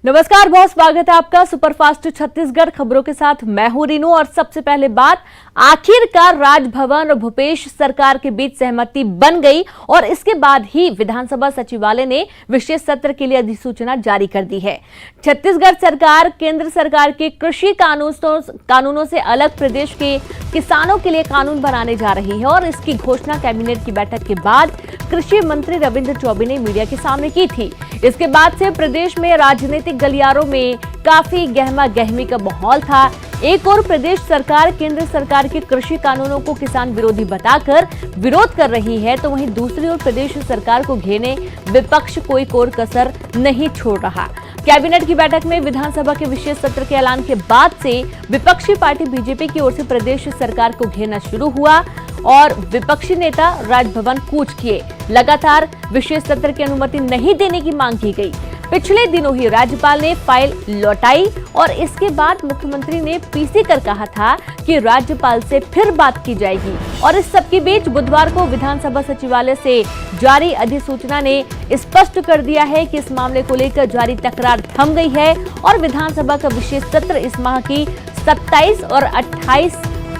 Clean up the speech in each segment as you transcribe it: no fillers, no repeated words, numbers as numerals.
नमस्कार, बहुत स्वागत है आपका सुपरफास्ट छत्तीसगढ़ खबरों के साथ। मैं हूं रीनू और सबसे पहले बात, आखिरकार राजभवन और भूपेश सरकार के बीच सहमति बन गई और इसके बाद ही विधानसभा सचिवालय ने विशेष सत्र के लिए अधिसूचना जारी कर दी है। छत्तीसगढ़ सरकार केंद्र सरकार के कृषि कानूनों से अलग प्रदेश के किसानों के लिए कानून बनाने जा रही है और इसकी घोषणा कैबिनेट की बैठक के बाद कृषि मंत्री रविंद्र चौबे ने मीडिया के सामने की थी। इसके बाद से प्रदेश में राजनीतिक गलियारों में काफी गहमा गहमी का माहौल था। एक और प्रदेश सरकार केंद्र सरकार के कृषि कानूनों को किसान विरोधी बताकर विरोध कर रही है, तो वहीं दूसरी ओर प्रदेश सरकार को घेरने विपक्ष कोई कोर कसर नहीं छोड़ रहा। कैबिनेट की बैठक में विधानसभा के विशेष सत्र के ऐलान के बाद से विपक्षी पार्टी बीजेपी की ओर से प्रदेश सरकार को घेरना शुरू हुआ और विपक्षी नेता राजभवन कूच किए। लगातार विशेष सत्र की अनुमति नहीं देने की मांग की गई। पिछले दिनों ही राज्यपाल ने फाइल लौटाई और इसके बाद मुख्यमंत्री ने पीसी कर कहा था कि राज्यपाल से फिर बात की जाएगी। और इस सबके बीच बुधवार को विधानसभा सचिवालय से जारी अधिसूचना ने स्पष्ट कर दिया है कि इस मामले को लेकर जारी तकरार थम गई है और विधानसभा का विशेष सत्र इस माह की 27 और 28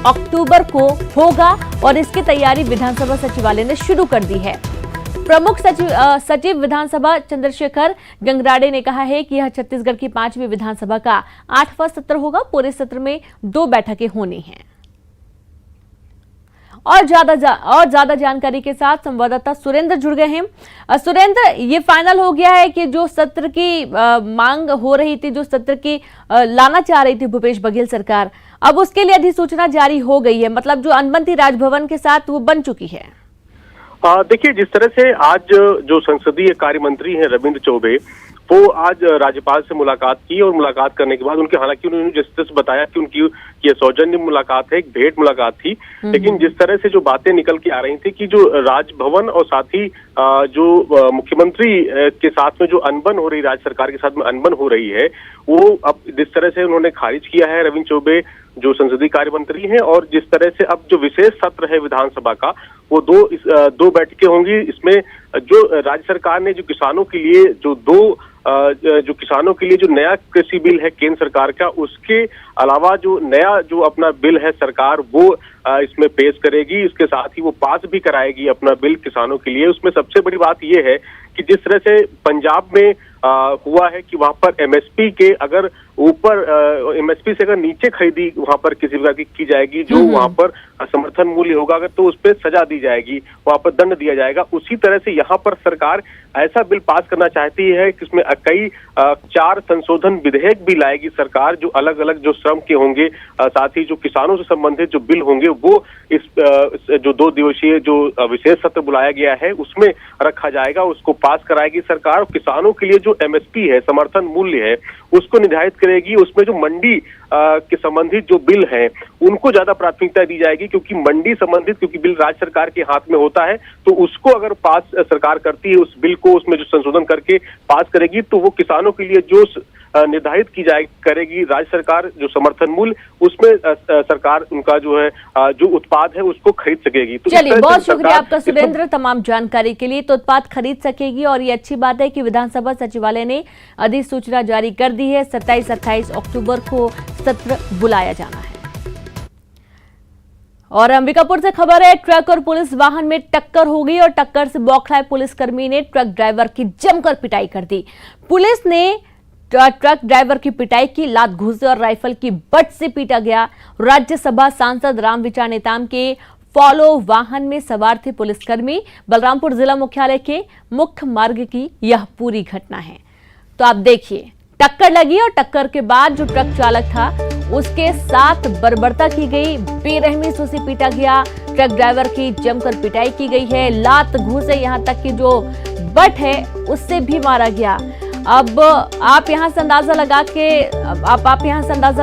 अक्टूबर को होगा और इसकी तैयारी विधानसभा सचिवालय ने शुरू कर दी है। प्रमुख सचिव विधानसभा चंद्रशेखर गंगराड़े ने कहा है कि यह छत्तीसगढ़ की 5वीं विधानसभा का 8वां सत्र होगा। पूरे सत्र में 2 बैठकें होनी हैं। और ज्यादा जानकारी के साथ संवाददाता सुरेंद्र जुड़ गए हैं। सुरेंद्र, ये फाइनल हो गया है कि जो सत्र की मांग हो रही थी, जो सत्र की लाना चाह रही थी भूपेश बघेल सरकार, अब उसके लिए अधिसूचना जारी हो गई है। मतलब जो अनबन थी राजभवन के साथ वो बन चुकी है। देखिए, जिस तरह से आज जो संसदीय कार्य मंत्री हैं रविंद्र चौबे, वो आज राज्यपाल से मुलाकात की और मुलाकात करने के बाद उनके, हालांकि उन्होंने जिस तरह से बताया कि उनकी ये सौजन्य मुलाकात है, एक भेंट मुलाकात थी, लेकिन जिस तरह से जो बातें निकल के आ रही थी कि जो राजभवन और साथ ही जो मुख्यमंत्री के साथ में जो अनबन हो रही, राज्य सरकार के साथ में अनबन हो रही है, वो अब जिस तरह से उन्होंने खारिज किया है रविंद्र चौबे जो संसदीय कार्य मंत्री हैं, और जिस तरह से अब जो विशेष सत्र है विधानसभा का, वो दो बैठकें होंगी। इसमें जो राज्य सरकार ने जो किसानों के लिए जो नया कृषि बिल है केंद्र सरकार का, उसके अलावा जो नया जो अपना बिल है सरकार वो इसमें पेश करेगी। इसके साथ ही वो पास भी कराएगी अपना बिल किसानों के लिए। उसमें सबसे बड़ी बात ये है कि जिस तरह से पंजाब में हुआ है कि वहां पर एमएसपी के अगर ऊपर एमएसपी से अगर नीचे खरीदी वहां पर किसी प्रकार की जाएगी, जो वहां पर समर्थन मूल्य होगा अगर, तो उस पर सजा दी जाएगी, वहां पर दंड दिया जाएगा। उसी तरह से यहाँ पर सरकार ऐसा बिल पास करना चाहती है कि इसमें कई 4 संशोधन विधेयक भी लाएगी सरकार, जो अलग अलग जो श्रम के होंगे, साथ ही जो किसानों से संबंधित जो बिल होंगे वो इस जो 2 दिवसीय जो विशेष सत्र बुलाया गया है उसमें रखा जाएगा। उसको पास कराएगी सरकार। किसानों के लिए जो एमएसपी है, समर्थन मूल्य है, उसको निर्धारित करेगी। उसमें जो मंडी के संबंधित जो बिल है उनको ज्यादा प्राथमिकता दी जाएगी, क्योंकि मंडी संबंधित क्योंकि बिल राज्य सरकार के हाथ में होता है, तो उसको अगर पास सरकार करती है, उस बिल को उसमें जो संशोधन करके पास करेगी, तो वो किसानों के लिए जो निर्धारित की करेगी राज्य सरकार जो समर्थन मूल्य, उसमें सरकार उनका जो है जो उत्पाद है उसको खरीद सकेगी। तो चलिए, बहुत शुक्रिया आपका सुरेंद्र तमाम जानकारी के लिए। तो उत्पाद खरीद सकेगी और ये अच्छी बात है कि विधानसभा सचिवालय ने अधिसूचना जारी कर दी है। 27-28 अक्टूबर को सत्र बुलाया जाना है। और अंबिकापुर से खबर है, ट्रक और पुलिस वाहन में टक्कर हो गई और टक्कर से बौखलाए पुलिसकर्मी ने ट्रक ड्राइवर की जमकर पिटाई कर दी। पुलिस ने ट्रक ड्राइवर की पिटाई की, लात घूंसे और राइफल की बट से पीटा गया। राज्यसभा सांसद रामविचार नेताम के फॉलो वाहन में सवार थे पुलिसकर्मी। बलरामपुर जिला मुख्यालय के मुख्य मार्ग की यह पूरी घटना है। तो आप देखिए, टक्कर लगी और टक्कर के बाद जो ट्रक चालक था उसके साथ बर्बरता की गई, बेरहमी से उसे पीटा गया। ट्रक ड्राइवर की जमकर पिटाई की गई है, लात घूंसे, यहां तक कि जो बट है उससे भी मारा गया। अब आप यहां से अंदाजा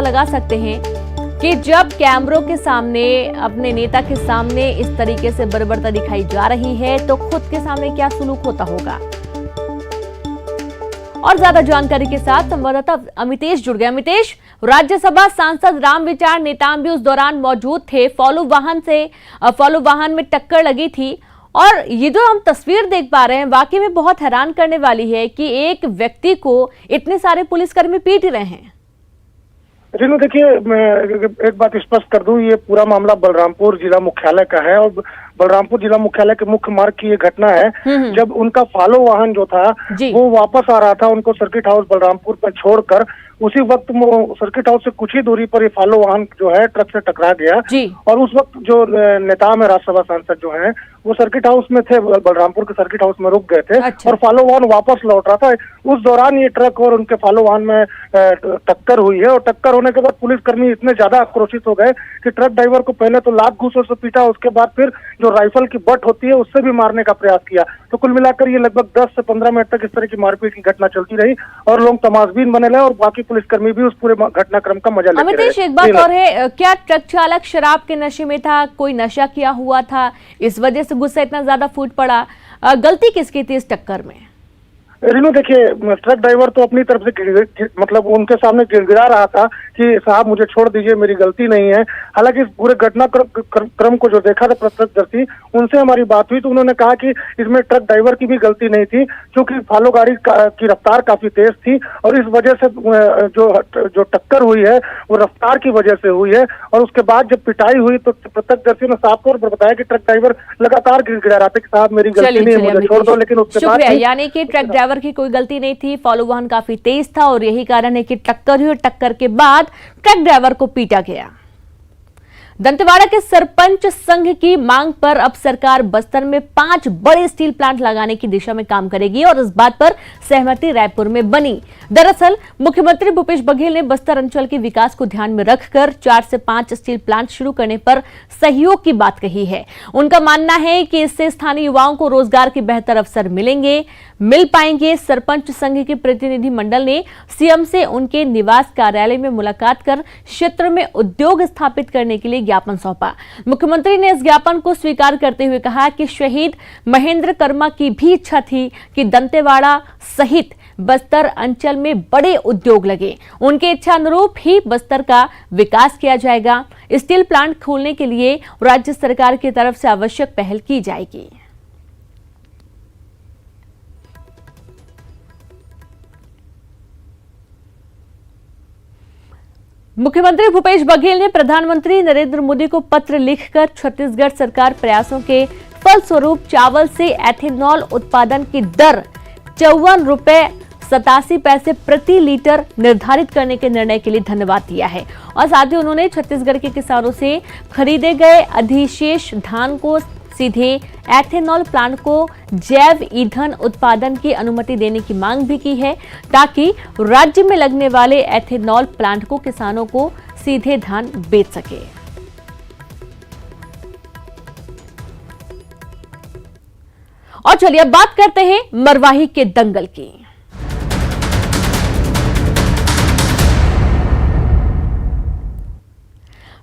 लगा सकते हैं कि जब कैमरों के सामने अपने नेता के सामने इस तरीके से बर्बरता दिखाई जा रही है तो खुद के सामने क्या सुलूक होता होगा। और ज्यादा जानकारी के साथ संवाददाता अमितेश जुड़ गए। अमितेश, राज्यसभा सांसद रामविचार नेताम भी उस दौरान मौजूद थे। फॉलो वाहन में टक्कर लगी थी और ये जो हम तस्वीर देख पा रहे हैं वाकई में बहुत हैरान करने वाली है कि एक व्यक्ति को इतने सारे पुलिसकर्मी पीट रहे हैं। रेनू देखिए, मैं एक बात स्पष्ट कर दूं, ये पूरा मामला बलरामपुर जिला मुख्यालय का है और बलरामपुर जिला मुख्यालय के मुख्य मार्ग की ये घटना है। जब उनका फॉलो वाहन जो था वो वापस आ रहा था उनको सर्किट हाउस बलरामपुर पर छोड़कर, उसी वक्त सर्किट हाउस से कुछ ही दूरी पर ये फॉलो वाहन जो है ट्रक से टकरा गया। और उस वक्त जो नेता में राज्यसभा सांसद जो है वो सर्किट हाउस में थे, बलरामपुर के सर्किट हाउस में रुक गए थे। और फॉलो वाहन वापस लौट रहा था। उस दौरान ये ट्रक और उनके फॉलो वाहन में टक्कर हुई है और टक्कर होने के बाद पुलिसकर्मी इतने ज्यादा आक्रोशित हो गए कि ट्रक ड्राइवर को पहले तो लात घूंसों से पीटा, उसके बाद फिर जो राइफल की बट होती है उससे भी मारने का प्रयास किया। तो कुल मिलाकर ये लगभग 10 से 15 मिनट तक इस तरह की मारपीट की घटना चलती रही और लोग तमाशबीन बने रहे और बाकी पुलिसकर्मी भी उस पूरे घटनाक्रम का मजा लेते रहे। अमितेश, एक बात और है, क्या ट्रक चालक शराब के नशे में था, कोई नशा किया हुआ था, इस वजह से गुस्सा इतना ज्यादा फूट पड़ा? गलती किसकी थी इस टक्कर में? रेनू देखिए, ट्रक ड्राइवर तो अपनी तरफ से मतलब उनके सामने गिड़गिड़ा रहा था कि साहब मुझे छोड़ दीजिए, मेरी गलती नहीं है। हालांकि इस पूरे घटनाक्रम को जो देखा था प्रत्यक्षदर्शी, उनसे हमारी बात हुई तो उन्होंने कहा कि इसमें ट्रक ड्राइवर की भी गलती नहीं थी, क्योंकि फॉलो गाड़ी की रफ्तार काफी तेज थी और इस वजह से जो टक्कर हुई है वो रफ्तार की वजह से हुई है। और उसके बाद जब पिटाई हुई तो प्रत्यक्षदर्शी ने साफ तौर पर बताया कि ट्रक ड्राइवर लगातार गिड़गिड़ा रहा था कि साहब मेरी गलती नहीं है, मुझे छोड़ दो। लेकिन उसके बाद यानी कि ट्रक ड्राइवर की कोई गलती नहीं थी, फॉलो वाहन काफी तेज था और यही कारण है कि टक्कर हुई और टक्कर के बाद ट्रक ड्राइवर को पीटा गया। दंतेवाड़ा के सरपंच संघ की मांग पर अब सरकार बस्तर में 5 बड़े स्टील प्लांट लगाने की दिशा में काम करेगी और इस बात पर सहमति रायपुर में बनी। दरअसल मुख्यमंत्री भूपेश बघेल ने बस्तर अंचल के विकास को ध्यान में रखकर 4 से 5 स्टील प्लांट शुरू करने पर सहयोग की बात कही है। उनका मानना है कि इससे स्थानीय युवाओं को रोजगार के बेहतर अवसर मिल पाएंगे। सरपंच संघ के प्रतिनिधि मंडल ने सीएम से उनके निवास कार्यालय में मुलाकात कर क्षेत्र में उद्योग स्थापित करने के लिए ज्ञापन सौंपा। मुख्यमंत्री ने इस ज्ञापन को स्वीकार करते हुए कहा कि शहीद महेंद्र कर्मा की भी इच्छा थी कि दंतेवाड़ा सहित बस्तर अंचल में बड़े उद्योग लगे। उनके इच्छा अनुरूप ही बस्तर का विकास किया जाएगा। स्टील प्लांट खोलने के लिए राज्य सरकार की तरफ से आवश्यक पहल की जाएगी। मुख्यमंत्री भूपेश बघेल ने प्रधानमंत्री नरेंद्र मोदी को पत्र लिखकर छत्तीसगढ़ सरकार प्रयासों के फलस्वरूप चावल से एथेनॉल उत्पादन की दर 54 रुपए 87 पैसे प्रति लीटर निर्धारित करने के निर्णय के लिए धन्यवाद दिया है और साथ ही उन्होंने छत्तीसगढ़ के किसानों से खरीदे गए अधिशेष धान को सीधे एथेनॉल प्लांट को जैव ईंधन उत्पादन की अनुमति देने की मांग भी की है, ताकि राज्य में लगने वाले एथेनॉल प्लांट को किसानों को सीधे धान बेच सके। और चलिए अब बात करते हैं मरवाही के दंगल की।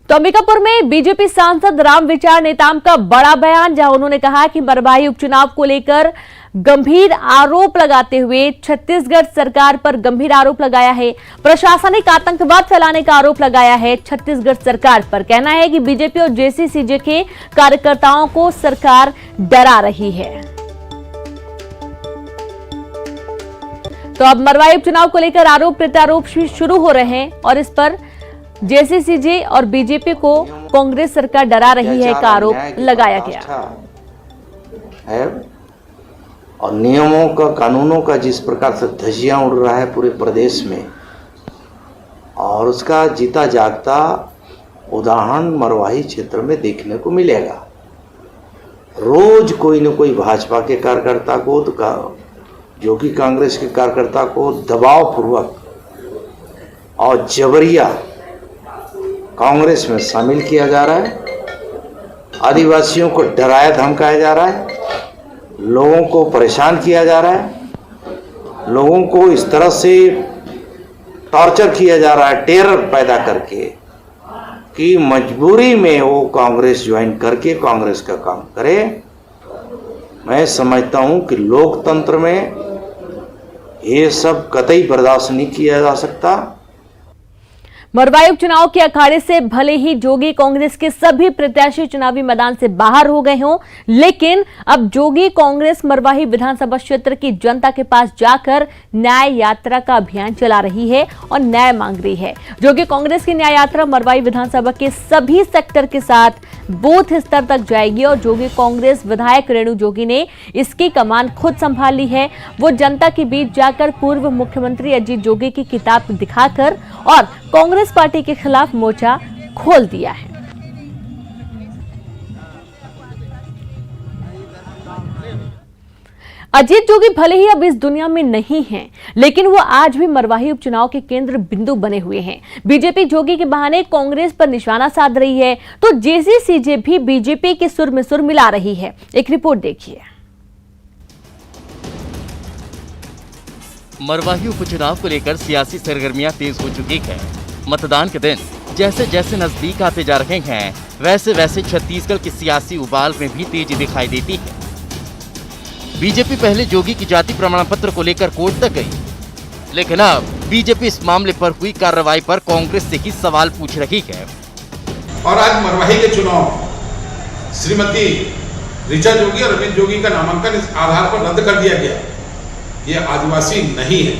तो अंबिकापुर में बीजेपी सांसद रामविचार नेताम का बड़ा बयान, जहां उन्होंने कहा कि मरवाही उपचुनाव को लेकर गंभीर आरोप लगाते हुए छत्तीसगढ़ सरकार पर गंभीर आरोप लगाया है। प्रशासनिक आतंकवाद फैलाने का आरोप लगाया है छत्तीसगढ़ सरकार पर। कहना है कि बीजेपी और जेसीसीजे के कार्यकर्ताओं को सरकार डरा रही है। तो अब मरवाही उपचुनाव को लेकर आरोप प्रत्यारोप शुरू हो रहे हैं और इस पर जेसीसीजे और बीजेपी को कांग्रेस सरकार डरा रही है का आरोप लगाया गया है। और नियमों का, कानूनों का जिस प्रकार से धज्जियां उड़ रहा है पूरे प्रदेश में, और उसका जीता जागता उदाहरण मरवाही क्षेत्र में देखने को मिलेगा। रोज कोई न कोई भाजपा के कार्यकर्ता को, जो कि कांग्रेस के कार्यकर्ता को दबाव पूर्वक और जबरिया कांग्रेस में शामिल किया जा रहा है। आदिवासियों को डराया धमकाया जा रहा है, लोगों को परेशान किया जा रहा है, लोगों को इस तरह से टॉर्चर किया जा रहा है, टेरर पैदा करके, कि मजबूरी में वो कांग्रेस ज्वाइन करके कांग्रेस का काम करे। मैं समझता हूं कि लोकतंत्र में ये सब कतई बर्दाश्त नहीं किया जा सकता। मरवाई उपचुनाव के अखाड़े से भले ही जोगी कांग्रेस के सभी प्रत्याशी चुनावी मैदान से बाहर हो गए हों, लेकिन अब जोगी कांग्रेस मरवाही विधानसभा क्षेत्र की जनता के पास जाकर न्याय यात्रा का अभियान चला रही है और न्याय मांग रही है। जोगी कांग्रेस की न्याय यात्रा मरवाई विधानसभा के सभी सेक्टर के साथ बूथ स्तर तक जाएगी और जोगी कांग्रेस विधायक रेणु जोगी ने इसकी कमान खुद संभाली है। वो जनता के बीच जाकर पूर्व मुख्यमंत्री अजीत जोगी की किताब दिखाकर और कांग्रेस पार्टी के खिलाफ मोर्चा खोल दिया है। अजीत जोगी भले ही अब इस दुनिया में नहीं हैं, लेकिन वो आज भी मरवाही उपचुनाव के केंद्र बिंदु बने हुए हैं। बीजेपी जोगी के बहाने कांग्रेस पर निशाना साध रही है, तो जेसीसीजे भी बीजेपी के सुर में सुर मिला रही है। एक रिपोर्ट देखिए। मरवाही उपचुनाव को लेकर सियासी सरगर्मियां तेज हो चुकी हैं। मतदान के दिन जैसे जैसे नजदीक आते जा रहे हैं, वैसे वैसे छत्तीसगढ़ की सियासी उबाल में भी तेजी दिखाई देती है। बीजेपी पहले जोगी की जाति प्रमाण पत्र को लेकर कोर्ट तक गई, लेकिन अब बीजेपी इस मामले पर हुई कार्रवाई पर कांग्रेस से ही सवाल पूछ रही है। और आज मरवाही के चुनाव श्रीमती ऋचा जोगी और अमित जोगी का नामांकन इस आधार पर रद्द कर दिया गया, ये आदिवासी नहीं है।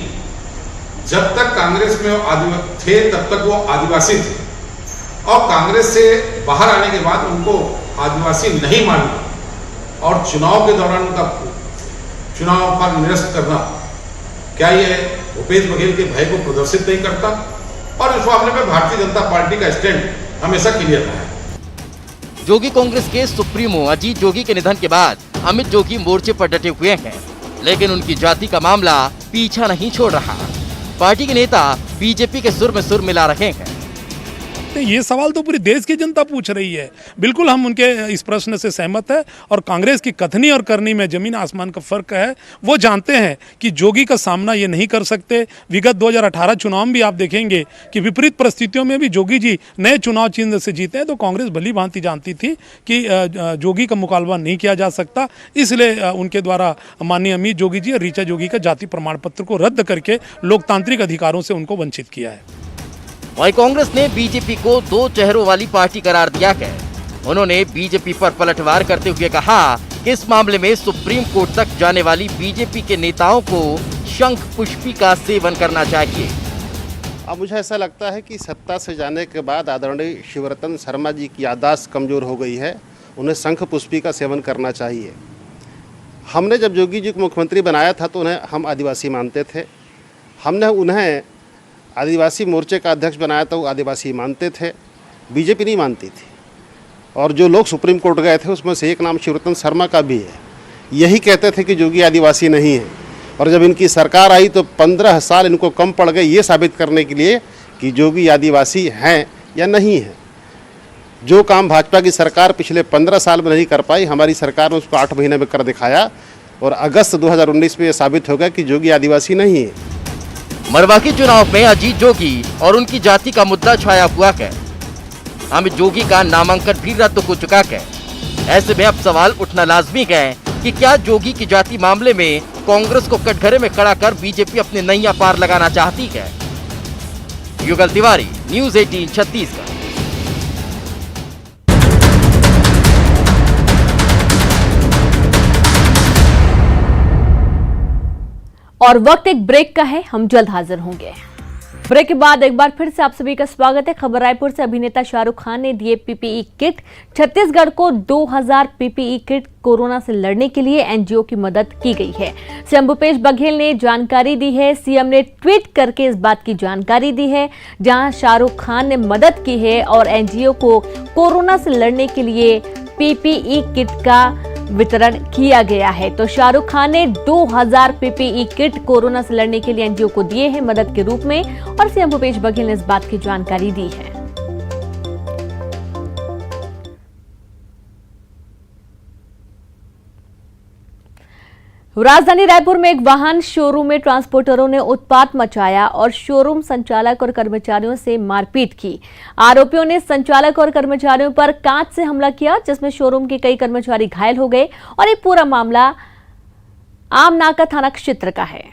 जब तक कांग्रेस में वो थे तब तक वो आदिवासी थे, और कांग्रेस से बाहर आने के बाद उनको आदिवासी नहीं मानना और चुनाव के दौरान उनका चुनाव का निरस्त करना, क्या ये भूपेश बघेल के भय को प्रदर्शित नहीं करता? और इस मामले में भारतीय जनता पार्टी का स्टैंड हमेशा क्लियर रहा है। जोगी कांग्रेस के सुप्रीमो अजीत जोगी के निधन के बाद अमित जोगी मोर्चे पर डटे हुए हैं, लेकिन उनकी जाति का मामला पीछा नहीं छोड़ रहा। पार्टी के नेता बीजेपी के सुर में सुर मिला रहे हैं। ये सवाल तो पूरी देश की जनता पूछ रही है। बिल्कुल हम उनके इस प्रश्न से सहमत है, और कांग्रेस की कथनी और करनी में जमीन आसमान का फर्क है। वो जानते हैं कि जोगी का सामना ये नहीं कर सकते। विगत 2018 चुनाव में भी आप देखेंगे कि विपरीत परिस्थितियों में भी जोगी जी नए चुनाव चिन्ह से जीते हैं, तो कांग्रेस भली भांति जानती थी कि जोगी का मुकाबला नहीं किया जा सकता। इसलिए उनके द्वारा माननीय अमित जोगी जी और ऋचा जोगी का जाति प्रमाण पत्र को रद्द करके लोकतांत्रिक अधिकारों से उनको वंचित किया है। वहीं कांग्रेस ने बीजेपी को दो चेहरों वाली पार्टी करार दिया है। उन्होंने बीजेपी पर पलटवार करते हुए कहा कि इस मामले में सुप्रीम कोर्ट तक जाने वाली बीजेपी के नेताओं को शंख पुष्पी का सेवन करना चाहिए। अब मुझे ऐसा लगता है कि सत्ता से जाने के बाद आदरणीय शिवरतन शर्मा जी की याददाश्त कमजोर हो गई है। उन्हें शंख पुष्पी का सेवन करना चाहिए। हमने जब जोगी जी को मुख्यमंत्री बनाया था तो उन्हें हम आदिवासी मानते थे। हमने उन्हें आदिवासी मोर्चे का अध्यक्ष बनाया था, वो आदिवासी मानते थे, बीजेपी नहीं मानती थी। और जो लोग सुप्रीम कोर्ट गए थे उसमें से एक नाम शिवरतन शर्मा का भी है। यही कहते थे कि जोगी आदिवासी नहीं है, और जब इनकी सरकार आई तो 15 साल इनको कम पड़ गए ये साबित करने के लिए कि जोगी आदिवासी हैं या नहीं है। जो काम भाजपा की सरकार पिछले 15 साल में नहीं कर पाई, हमारी सरकार ने उसको 8 महीने में कर दिखाया, और अगस्त 2019 में ये साबित हो गया कि जोगी आदिवासी नहीं है। मरवाही चुनाव में अजीत जोगी और उनकी जाति का मुद्दा छाया हुआ है। अमित जोगी का नामांकन भी रद्द हो चुका है। ऐसे में अब सवाल उठना लाजमी है कि क्या जोगी की जाति मामले में कांग्रेस को कटघरे में खड़ा कर बीजेपी अपने नैया पार लगाना चाहती है। युगल तिवारी, न्यूज़ 18 छत्तीसगढ़। और वक्त एक ब्रेक का है, हम जल्द हाजिर होंगे। ब्रेक के बाद एक बार फिर से आप सभी का स्वागत है। खबर रायपुर से अभिनेता शाहरुख खान ने दिए पीपीई किट। छत्तीसगढ़ को 2000 पीपीई किट कोरोना से लड़ने के लिए एनजीओ की मदद की गई है। सीएम भूपेश बघेल ने जानकारी दी है। सीएम ने ट्वीट करके इस बात की जानकारी दी है, जहां शाहरुख खान ने मदद की है और एनजीओ को कोरोना से लड़ने के लिए पीपीई किट का वितरण किया गया है। तो शाहरुख खान ने 2000 पीपीई किट कोरोना से लड़ने के लिए एनजीओ को दिए हैं मदद के रूप में, और सीएम भूपेश बघेल ने इस बात की जानकारी दी है। राजधानी रायपुर में एक वाहन शोरूम में ट्रांसपोर्टरों ने उत्पात मचाया और शोरूम संचालक और कर्मचारियों से मारपीट की। आरोपियों ने संचालक और कर्मचारियों पर कांच से हमला किया, जिसमें शोरूम के कई कर्मचारी घायल हो गए, और ये पूरा मामला आमनाका थाना क्षेत्र का है।